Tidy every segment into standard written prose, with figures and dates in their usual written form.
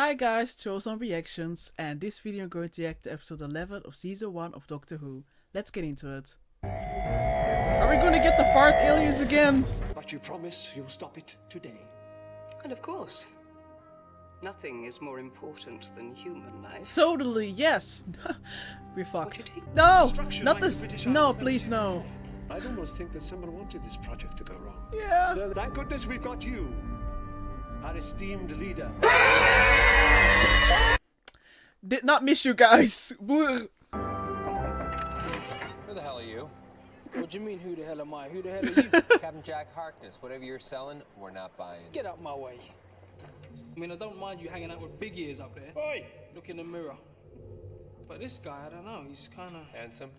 Hi guys, Chose on Reactions, and this video I'm going to react to episode 11 of season 1 of Doctor Who. Let's get into it. Are we going to get the fart aliens again? But you promise you'll stop it today. And of course, nothing is more important than human life. Totally, yes! We're fucked. No! Destruction Not like the this! British No, Army please force. no. I'd almost think that someone wanted this project to go wrong. Yeah. So thank goodness we've got you, our esteemed leader. Did not miss you guys. Who the hell are you? What do you mean, who the hell am I? Who the hell are you? Captain Jack Harkness. Whatever you're selling, we're not buying. Get out my way. I mean, I don't mind you hanging out with big ears up there. Oi! Look in the mirror. But this guy, I don't know, he's kind of Handsome.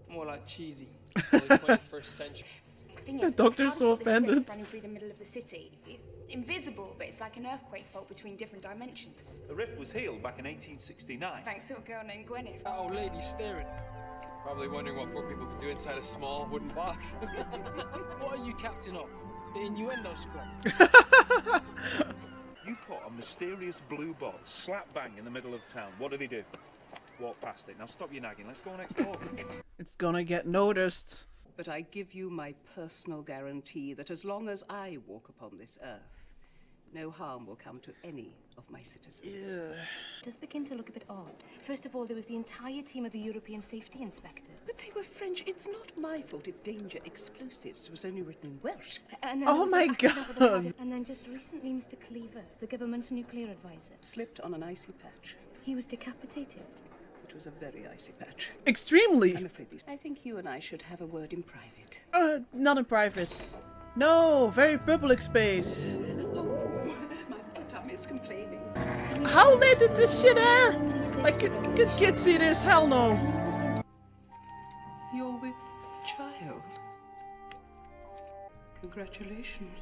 more like cheesy. Early 21st century. The doctor's so offended. Running through the middle of the city. It's invisible, but it's like an earthquake fault between different dimensions. The rift was healed back in 1869. Thanks to a girl named Gwyneth. That old lady's staring. Probably wondering what poor people could do inside a small wooden box. What are you captain of? The innuendo squad? You put a mysterious blue box slap bang in the middle of town. What do they do? Walk past it. Now stop your nagging. Let's go and explore. It's gonna get noticed. But I give you my personal guarantee that as long as I walk upon this earth, no harm will come to any of my citizens. It does begin to look a bit odd. First of all, there was the entire team of the European safety inspectors. But they were French. It's not my fault if danger explosives was only written in Welsh. And then Oh there was my the accident with the God. Cardiff- And then just recently, Mr. Cleaver, the government's nuclear advisor, Slipped on an icy patch. he was decapitated. It was a very icy patch. Extremely. I'm afraid I think you and I should have a word in private. Not in private. No, very public space. Oh, my tummy is complaining. How late did this shit air? Somebody said Like, to could kids see this? Hell no. Cleaver seemed You're with child. Congratulations.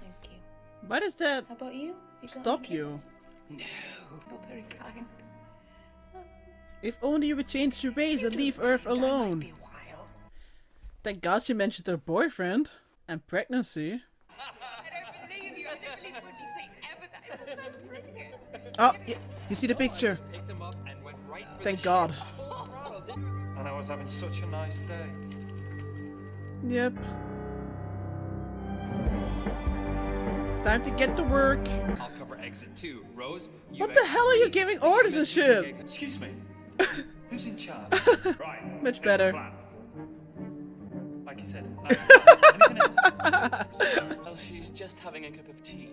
Thank you. Why does that How about you? Got stop any you? kids? No, you're very kind. If only you would change your ways and leave Earth Be a alone. while. Thank God she mentioned her boyfriend and pregnancy. I don't believe you. I don't believe what you say ever. That is so brilliant. Oh, you see the picture. Picked him up and went right for Thank the God. And I was having such a nice day. Yep. Time to get to work. I'll cover exit 2. Rose, you What the hell are you exit giving B. orders and Smith, you take shit? exit- Excuse me. Who's in charge? Right. Much here's the better. plan. Like you said. Anything else? Well, she's just having a cup of tea.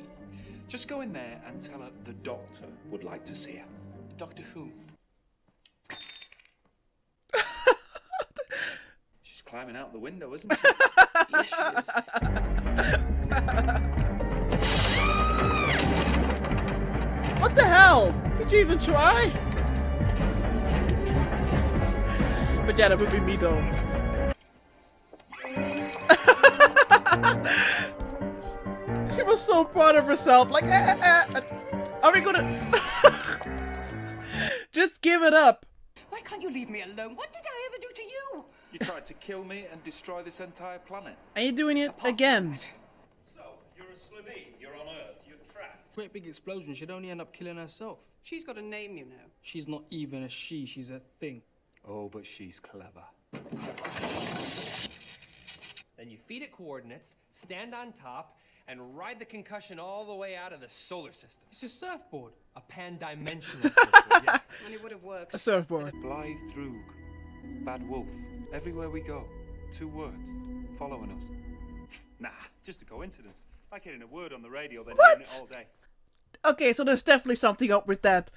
Just go in there and tell her the doctor would like to see her. Doctor Who? She's climbing out the window, isn't she? Yes, she is. What the hell? Did you even try? But yeah, that would be me though. She was so proud of herself. Like, are we gonna just give it up? Why can't you leave me alone? What did I ever do to you? You tried to kill me and destroy this entire planet. Are you doing it again? So, you're a Slitheen, you're on Earth, you're trapped. Great big explosion, she'd only end up killing herself. She's got a name, you know. She's not even a she, she's a thing. Oh, but she's clever. Then you feed it coordinates, stand on top, and ride the concussion all the way out of the solar system. It's a surfboard. A pan-dimensional system, yeah. And it would have worked. A surfboard. Blythe Thrug, Bad Wolf. Everywhere we go, 2 words, following us. Nah, just a coincidence. Like hearing a word on the radio, then hearing it all day. Okay, so there's definitely something up with that.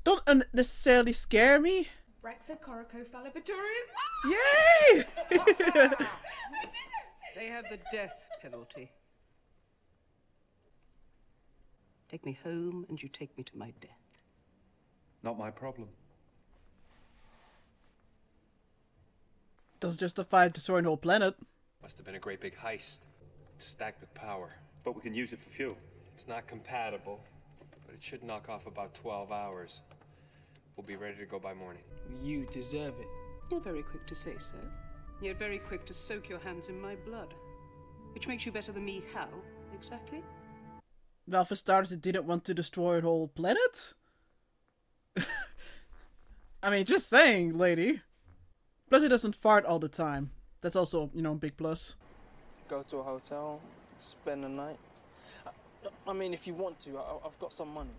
Don't unnecessarily scare me. Brexit Coracophalibatories. Yay! They have the death penalty. Take me home and you take me to my death. Not my problem. Doesn't justify destroying the whole planet. Must have been a great big heist. Stacked with power. But we can use it for fuel. It's not compatible, but it should knock off about 12 hours. We'll be ready to go by morning. You deserve it. You're very quick to say so. You're very quick to soak your hands in my blood. Which makes you better than me how, exactly? Well, for starters, it didn't want to destroy the whole planet. I mean, just saying, lady. Plus, it doesn't fart all the time. That's also, you know, a big plus. Go to a hotel, spend the night. I mean, if you want to, I've got some money.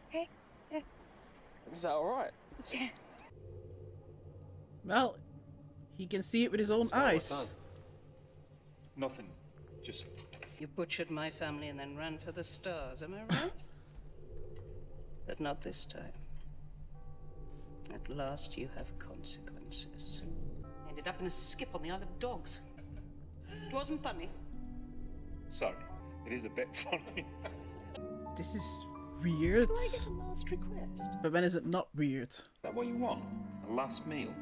Hey, yeah. Is that alright? Yeah. Well, he can see it with his own eyes. Nothing. Just You butchered my family and then ran for the stars, am I right? But not this time. At last you have consequences. Ended up in a skip on the Isle of Dogs. It wasn't funny. sorry. It is a bit funny. This is weird. Do I get a last request? But when is it not weird? Is that what you want? A last meal?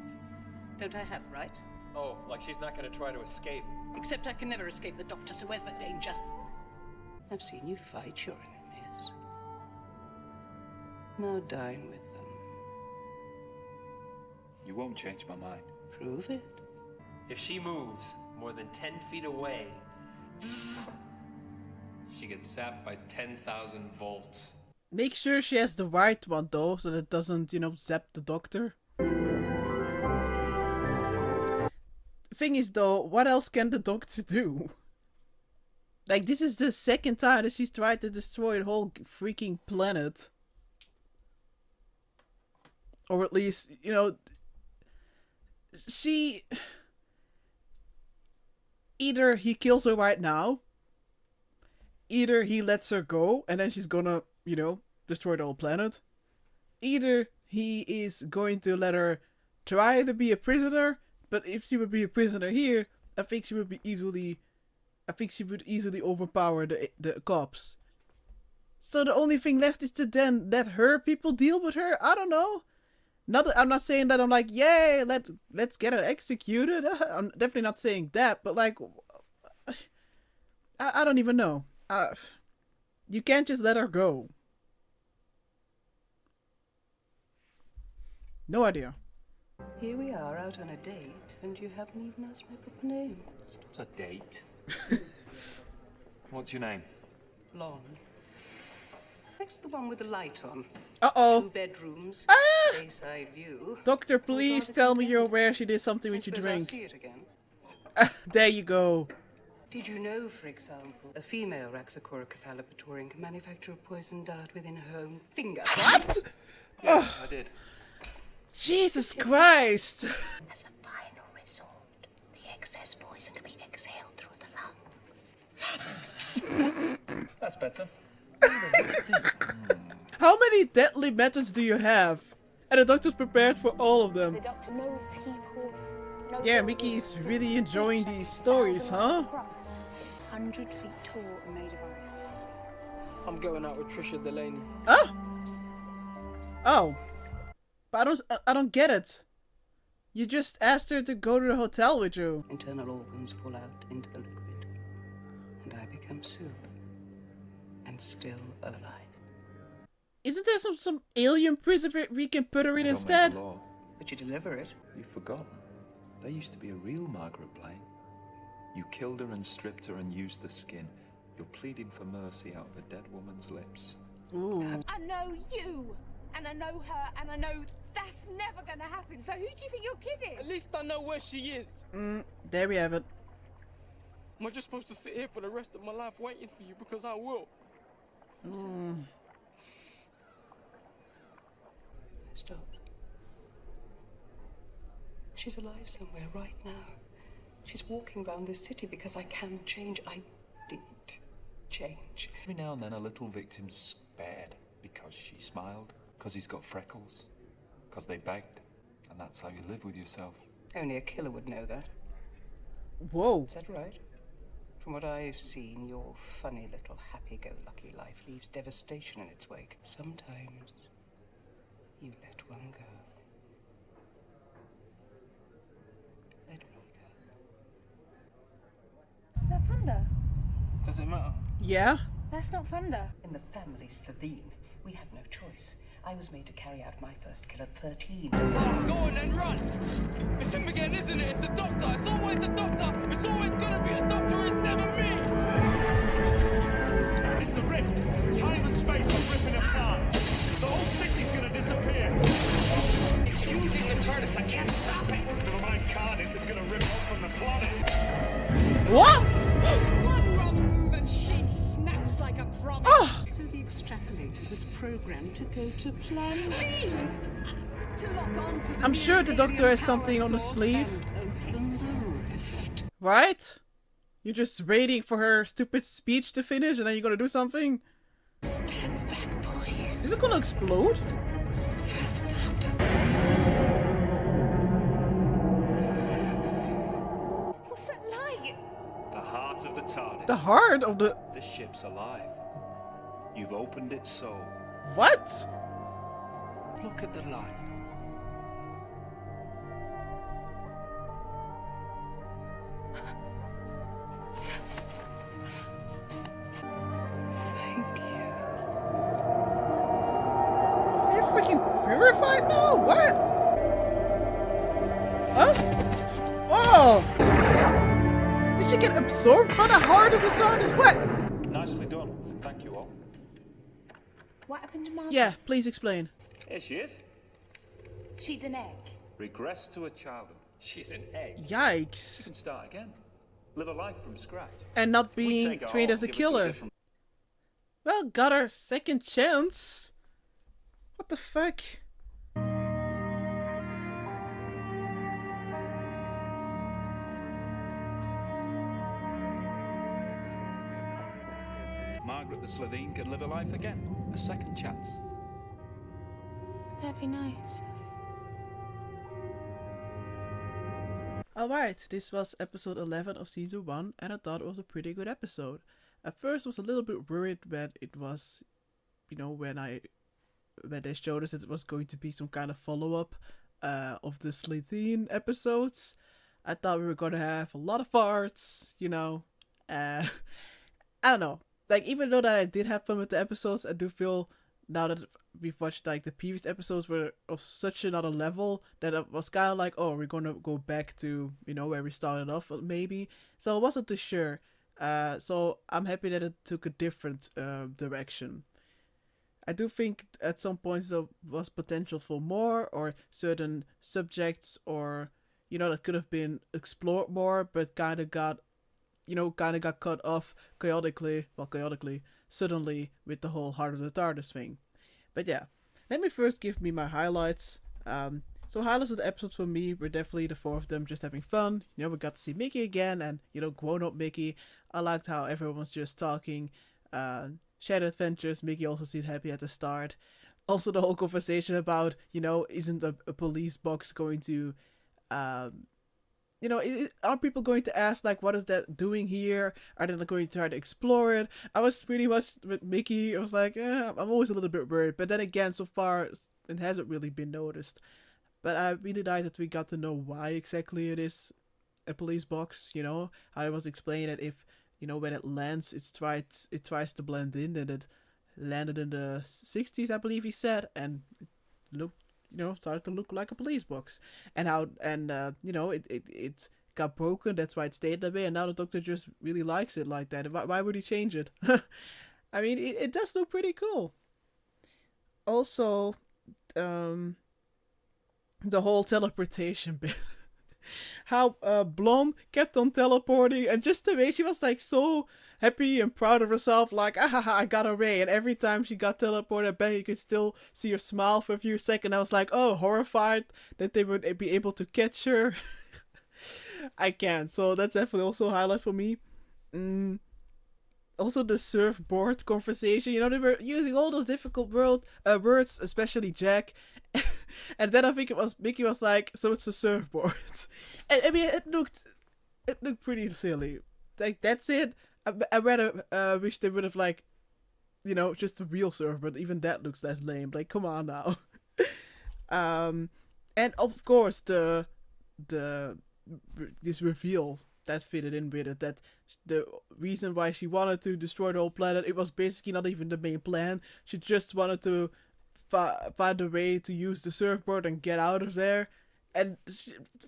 Don't I have right? Oh, like she's not gonna try to escape. Except I can never escape the doctor, so where's the danger? I've seen you fight your enemies. Now dine with them. You won't change my mind. Prove it. If she moves more than 10 feet away, she gets zapped by 10,000 volts. Make sure she has the right one though, so that it doesn't, you know, zap the doctor. Thing is though, what else can the doctor do? Like, this is the second time that she's tried to destroy the whole freaking planet. Or at least, you know, she... Either he kills her right now, either he lets her go and then she's gonna, you know, destroy the whole planet. Either he is going to let her try to be a prisoner, but if she would be a prisoner here, I think she would easily overpower the cops. So the only thing left is to then let her people deal with her. I don't know. I'm not saying that I'm like, yay, let's get her executed. I'm definitely not saying that, but like, I don't even know. You can't just let her go. No idea. Here we are out on a date, and you haven't even asked my proper name. It's not a date. What's your name? Lawn. That's the one with the light on. Uh-oh. 2 bedrooms. Bayside view. Doctor, please tell me you're aware she did something with your Suppose I'll drink. see it again. There you go. Did you know, for example, a female Raxacora cephalopatorium can manufacture a poison dart within her own finger? What? Yes, I did. Jesus Christ. As a final resort, the excess poison can be exhaled through the lungs. That's better. How many deadly methods do you have? And the doctor's prepared for all of them. The doctor, no people, no Yeah, Mickey's really enjoying these stories, huh? 100 feet tall and made of ice. I'm going out with Trisha Delaney. Huh? Oh. But I don't get it. You just asked her to go to the hotel with you. Internal organs fall out into the liquid, and I become soup, and still alive. Isn't there some alien prison we can put her in Don't instead? make the law. But you deliver it. You've forgotten. There used to be a real Margaret Blaine. You killed her and stripped her and used the skin. You're pleading for mercy out of a dead woman's lips. Ooh. I know you, and I know her, and I know that's never gonna happen. So who do you think you're kidding? At least I know where she is. There we have it. Am I just supposed to sit here for the rest of my life waiting for you? Because I will. Stop. She's alive somewhere right now. She's walking around this city because I can change. I did change. Every now and then a little victim's spared because she smiled, because he's got freckles, because they begged. And that's how you live with yourself. Only a killer would know that. Whoa. Is that right? From what I've seen, your funny little happy-go-lucky life leaves devastation in its wake. Sometimes you let one go. Let me go. Is that thunder? Does it matter? Yeah? That's not thunder. In the family Slovene, we had no choice. I was made to carry out my first kill at 13. Go on then, run! It's him again, isn't it? It's the doctor. It's always the doctor. It's always gonna be the doctor. It's never me. It's the red. base are ripping apart. The whole city's gonna disappear. It's using the TARDIS. I can't stop it. Never mind Cardiff, it's gonna rip off from the planet. What? One wrong move and she snaps like a promise. So the extrapolator was programmed to go to plan B. To lock on to the I'm sure the nearest Doctor alien has something power on the source sleeve. and Open the rift. Right? You're just waiting for her stupid speech to finish and then you're gonna do something? Stand back, boys. Is it gonna explode? Surf's up. What's that light? The heart of the TARDIS. The heart of the... The ship's alive. You've opened its soul. What? Look at the light. Thank you. Are you freaking purified now? What? Huh? Oh! Did she get absorbed by the heart of the TARDIS? What? Nicely done. Thank you all. What happened to Mum? Yeah, please explain. Here she is. She's an egg. Regress to a childhood. She's an egg. You Yikes. can start again. Live a life from scratch. And not We being take it treated all, as a give it to killer. different- Well, got our second chance. What the fuck? Margaret the Slitheen can live a life again. A second chance. That'd be nice. Alright, this was episode 11 of season 1 and I thought it was a pretty good episode. At first I was a little bit worried when it was, you know, when they showed us that it was going to be some kind of follow-up of the Slitheen episodes. I thought we were going to have a lot of farts, you know. I don't know. Like, even though that I did have fun with the episodes, I do feel now that we've watched like the previous episodes were of such another level that it was kind of like, oh, we're gonna go back to, you know, where we started off maybe. So I wasn't too sure. So I'm happy that it took a different direction. I do think at some points there was potential for more, or certain subjects, or, you know, that could have been explored more, but kind of got cut off chaotically, suddenly with the whole Heart of the TARDIS thing. But yeah, let me first give me my highlights. So highlights of the episode for me were definitely the four of them just having fun. You know, we got to see Mickey again, and, you know, grown-up Mickey. I liked how everyone was just talking. Shared adventures. Mickey also seemed happy at the start. Also the whole conversation about, you know, isn't a police box going to... you know, are people going to ask, like, what is that doing here? Are they going to try to explore it? I was pretty much with Mickey. I was like, I'm always a little bit worried. But then again, so far, it hasn't really been noticed. But I really like that we got to know why exactly it is a police box, you know? How it was explained that if, you know, when it lands, it tries to blend in, and it landed in the 60s, I believe he said, and it looked, you know, started to look like a police box. And how, and you know, it got broken, that's why it stayed that way, and now the Doctor just really likes it like that. Why would he change it? I mean, it does look pretty cool. Also, the whole teleportation bit. How Blonde kept on teleporting, and just the way she was like so happy and proud of herself, like, I got away. And every time she got teleported, I bet you could still see her smile for a few seconds. I was like, oh, horrified that they would be able to catch her. I can't. So that's definitely also a highlight for me. Also the surfboard conversation. You know, they were using all those difficult words, especially Jack. And then I think Mickey was like, so it's a surfboard. And I mean, it looked pretty silly. Like, that's it. I rather wish they would have, like, you know, just a real surfboard. Even that looks less lame. Like, come on now. And of course this reveal that fitted in with it, that the reason why she wanted to destroy the whole planet, it was basically not even the main plan. She just wanted to find a way to use the surfboard and get out of there. and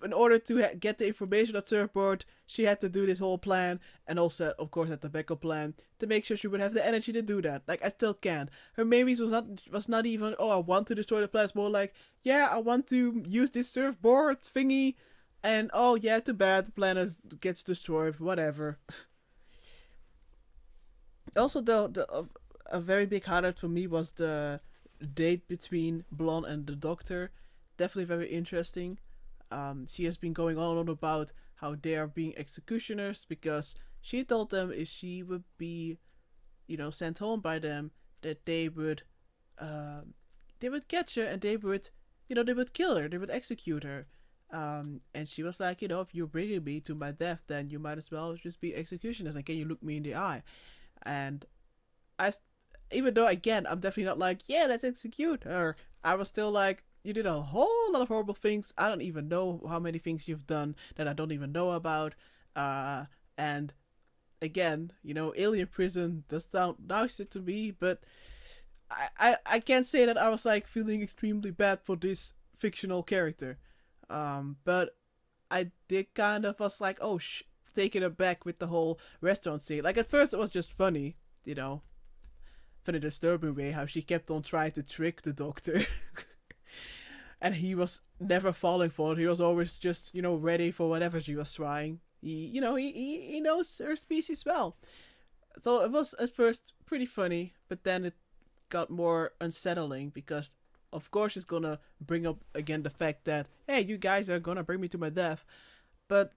in order to get the information on surfboard, she had to do this whole plan, and also, of course, had the backup plan to make sure she would have the energy to do that. Like, I still can't. Her maybes was not even, oh, I want to destroy the planet. It's more like, yeah, I want to use this surfboard thingy, and oh yeah, too bad, the planet gets destroyed. Whatever. Also, a very big highlight for me was the date between Blonde and the Doctor. Definitely very interesting. She has been going on and on about how they are being executioners, because she told them if she would be, sent home by them, that they would catch her and they would kill her, they would execute her. And she was like, if you're bringing me to my death, then you might as well just be executioners, and can you look me in the eye? And even though, again, I'm definitely not like, yeah, let's execute her, I was still like, you did a whole lot of horrible things. I don't even know how many things you've done that I don't even know about. And again, alien prison does sound nicer to me, but I can't say that I was like feeling extremely bad for this fictional character. But I did kind of was like, oh, taken aback with the whole restaurant scene. Like, at first it was just funny, funny disturbing way how she kept on trying to trick the Doctor. And he was never falling for it. He was always just, ready for whatever she was trying. He knows her species well. So it was at first pretty funny, but then it got more unsettling, because of course she's gonna bring up again the fact that, hey, you guys are gonna bring me to my death. But,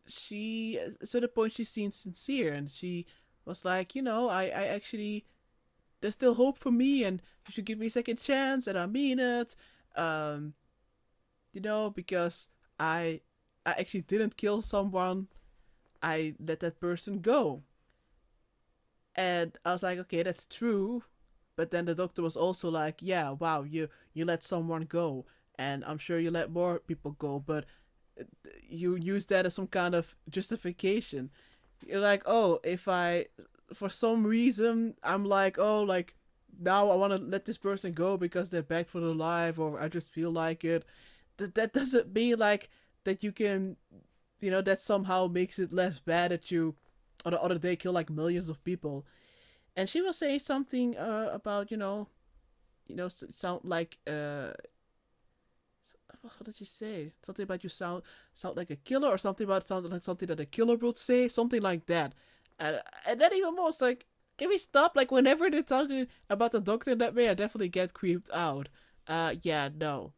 she, at a certain point, she seemed sincere, and she was like, I actually, there's still hope for me, and you should give me a second chance, and I mean it. Because I actually didn't kill someone, I let that person go. And I was like, okay, that's true. But then the Doctor was also like, yeah, wow, you let someone go, and I'm sure you let more people go, but you use that as some kind of justification. You're like, oh, if I, for some reason, I'm like, oh, like, now I want to let this person go because they're back for their life, or I just feel like it. That doesn't mean like that you can, that somehow makes it less bad that you on the other day kill like millions of people. And she was saying something about sound like what did she say? Something about you sound like a killer, or something about sound like something that a killer would say, something like that. And then even more, it's like, can we stop? Like, whenever they're talking about the Doctor in that way, I definitely get creeped out. Yeah, no,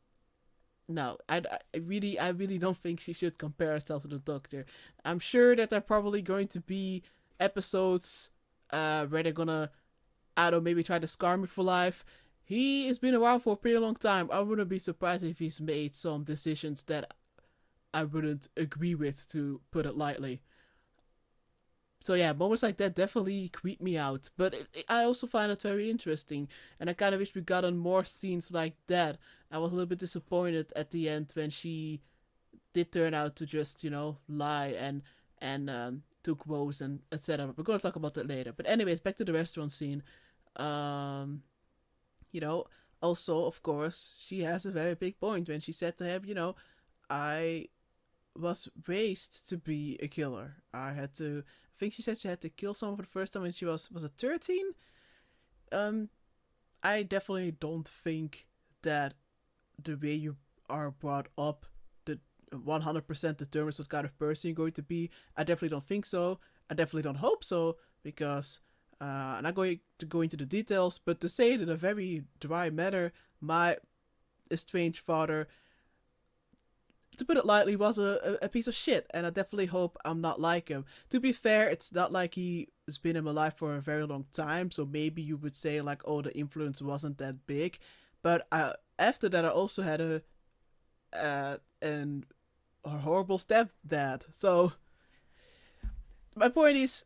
I really don't think she should compare herself to the Doctor. I'm sure that there are probably going to be episodes where they're gonna, I don't know, maybe try to scar me for life. He has been around for a pretty long time. I wouldn't be surprised if he's made some decisions that I wouldn't agree with, to put it lightly. So yeah, moments like that definitely creep me out. But I also find it very interesting. And I kind of wish we got on more scenes like that. I was a little bit disappointed at the end when she did turn out to just, lie and took woes and etc. We're going to talk about that later. But anyways, back to the restaurant scene. Also, of course, she has a very big point when she said to him, I was raised to be a killer. I think she said she had to kill someone for the first time when she was it 13? I definitely don't think that the way you are brought up 100% determines what kind of person you're going to be. I definitely don't think so. I definitely don't hope so, because I'm not going to go into the details, but to say it in a very dry manner, my estranged father, to put it lightly, was a piece of shit, and I definitely hope I'm not like him. To be fair, it's not like he has been in my life for a very long time, so maybe you would say like, oh, the influence wasn't that big. But after that, I also had a horrible stepdad. So my point is,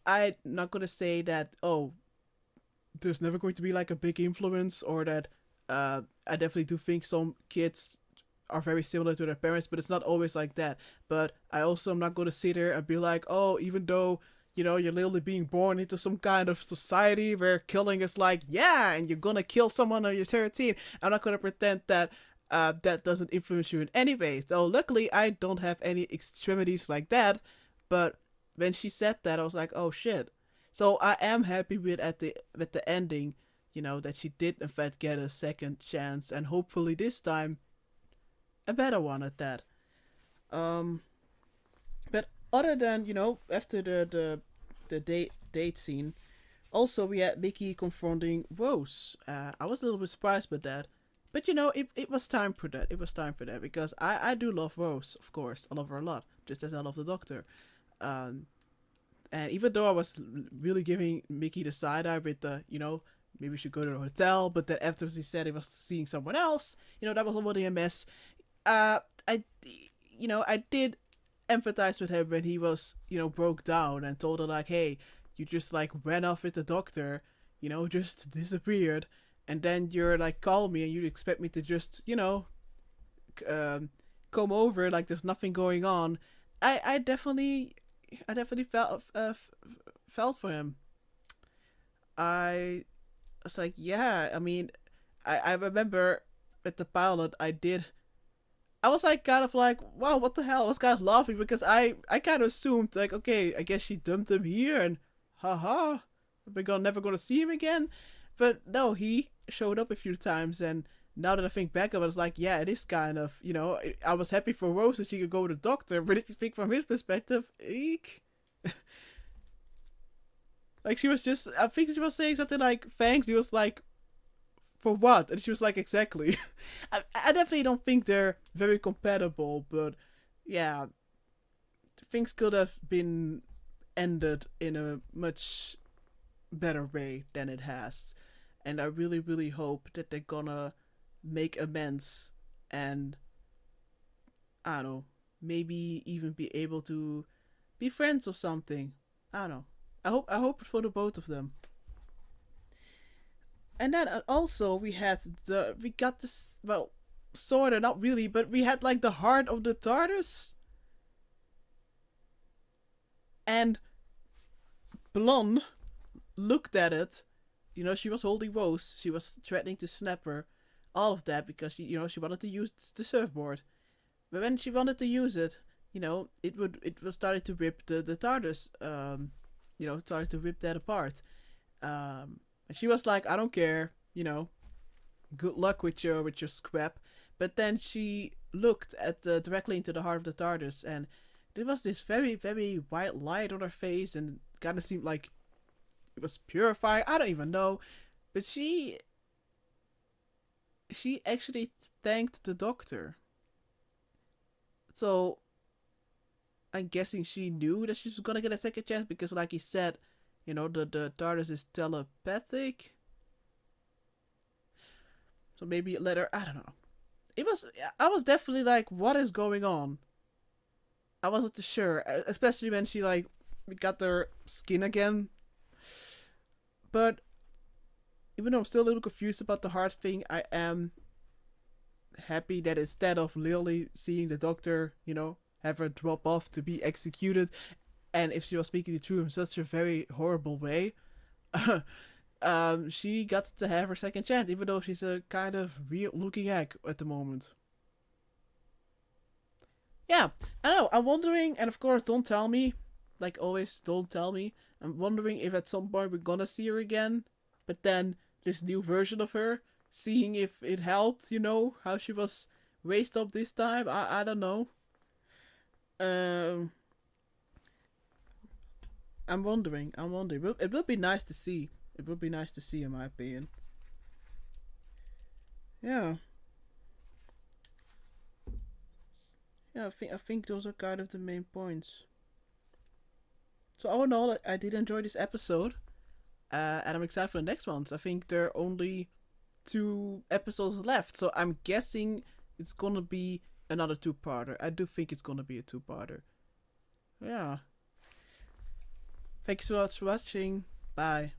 I'm not gonna say that, oh, there's never going to be like a big influence, or that I definitely do think some kids are very similar to their parents, but it's not always like that. But I also am not going to sit there and be like, oh, even though, you're literally being born into some kind of society where killing is like, yeah, and you're gonna kill someone when you're 13, I'm not going to pretend that that doesn't influence you in any way. So luckily, I don't have any extremities like that. But when she said that, I was like, oh shit. So I am happy with the ending, you know, that she did in fact get a second chance, and hopefully this time a better one at that. But other than, you know, after the date scene, also we had Mickey confronting Rose. I was a little bit surprised by that. But you know, it was time for that. It was time for that because I do love Rose, of course. I love her a lot, just as I love the Doctor. And even though I was really giving Mickey the side eye with the, you know, maybe we should go to the hotel, but then after he said he was seeing someone else, you know, that was already a mess. I did empathize with him when he was, you know, broke down and told her like, hey, you just like ran off with the Doctor, you know, just disappeared. And then you're like, call me and you expect me to just, you know, come over like there's nothing going on. I definitely felt for him. I was like, yeah, I mean, I remember at the pilot I was like kind of like, wow, what the hell? I was kind of laughing because I kind of assumed like, okay, I guess she dumped him here and haha, we're never gonna see him again. But no, he showed up a few times, and now that I think back of it, it's like, yeah, it is kind of, you know, I was happy for Rose that she could go to the Doctor, but if you think from his perspective, eek. Like, she was just, I think she was saying something like, thanks, he was like, for what? And she was like, exactly. I definitely don't think they're very compatible, but yeah, things could have been ended in a much better way than it has. And I really, really hope that they're gonna make amends and, I don't know, maybe even be able to be friends or something. I don't know. I hope for the both of them. And then also we got this, well, sorta, not really, but we had like the heart of the TARDIS. And Blonde looked at it. You know, she was holding Rose. She was threatening to snap her. All of that because she wanted to use the surfboard. But when she wanted to use it, you know, it was starting to rip the TARDIS. Started to rip that apart. And she was like, I don't care. You know, good luck with your scrap. But then she looked at directly into the heart of the TARDIS, and there was this very, very white light on her face, and kind of seemed like it was purifying. I don't even know, but she actually thanked the Doctor. So I'm guessing she knew that she was gonna get a second chance because, like he said, you know, the TARDIS is telepathic. So maybe it let her. I don't know. I was definitely like, what is going on? I wasn't too sure, especially when she like got her skin again. But even though I'm still a little confused about the heart thing, I am happy that instead of Lily seeing the Doctor, you know, have her drop off to be executed, and if she was speaking the truth in such a very horrible way, she got to have her second chance, even though she's a kind of weird looking egg at the moment. Yeah, I don't know, I'm wondering, and of course don't tell me, like always, don't tell me. I'm wondering if at some point we're gonna see her again, but then this new version of her, seeing if it helped, you know, how she was raised up this time. I don't know. I'm wondering. It will be nice to see. It would be nice to see, in my opinion. Yeah. Yeah, I think those are kind of the main points. So all in all, I did enjoy this episode, and I'm excited for the next ones. I think there are only 2 episodes left, so I'm guessing it's gonna be another 2-parter. I do think it's gonna be a 2-parter. Yeah. Thank you so much for watching. Bye.